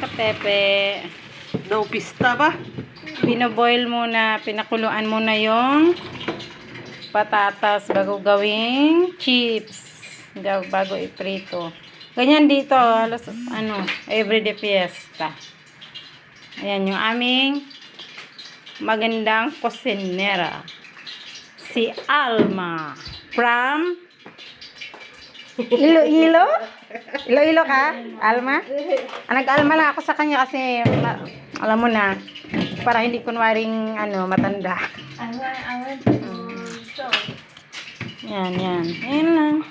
kapepe. Daw pista ba? Binoboil muna, pinakuluan muna yung patatas bago gawing chips. Bago iprito. Ganyan dito, halos everyday fiesta. Ayan yung aming magandang kusinera. Si Alma from Iloilo? Iloilo ka? Alma? Nag-alma lang ako sa kanya kasi alam mo na, para hindi kunwaring matanda. Yan. Ayan lang.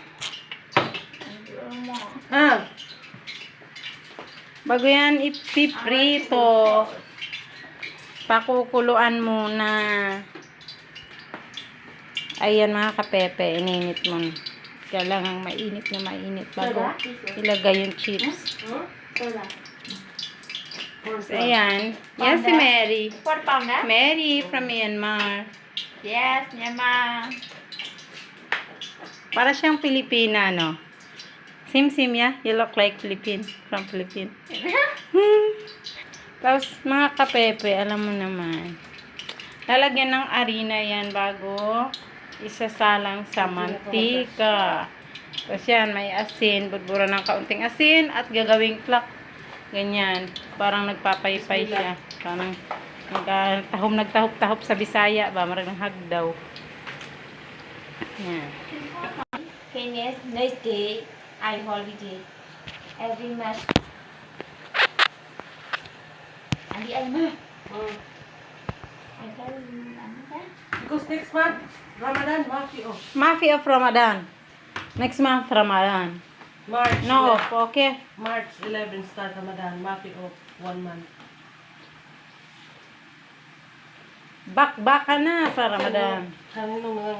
Bago yan ipiprito, pakukuluan muna. Ayan mga kapepe, ininit mo. Kailangan mainit bago ilagay yung chips. So, ayan. Yan si Mary. Mary from Myanmar. Yes, Myanmar. Para siyang Pilipina, no? Sim, ya? You look like Philippine. From Philippines. Tapos, mga kapepe, alam mo naman. Lalagyan ng harina yan bago isasalang sa mantika. Tapos yan, may asin. Budbura ng kaunting asin at gagawing clock. Ganyan. Parang nagpapaypay siya. Parang nagtahop sa Bisaya ba? Marang hagdaw. Yan. Okay, next day, I holiday. Every month. Andi Alma. I tell you, Because next month, Ramadan, Mafi of Ramadan. Next month, Ramadan. March. No, 11, okay. March 11 start Ramadan. Mafi of 1 month. Back ka na sa Ramadan. Kanino mga,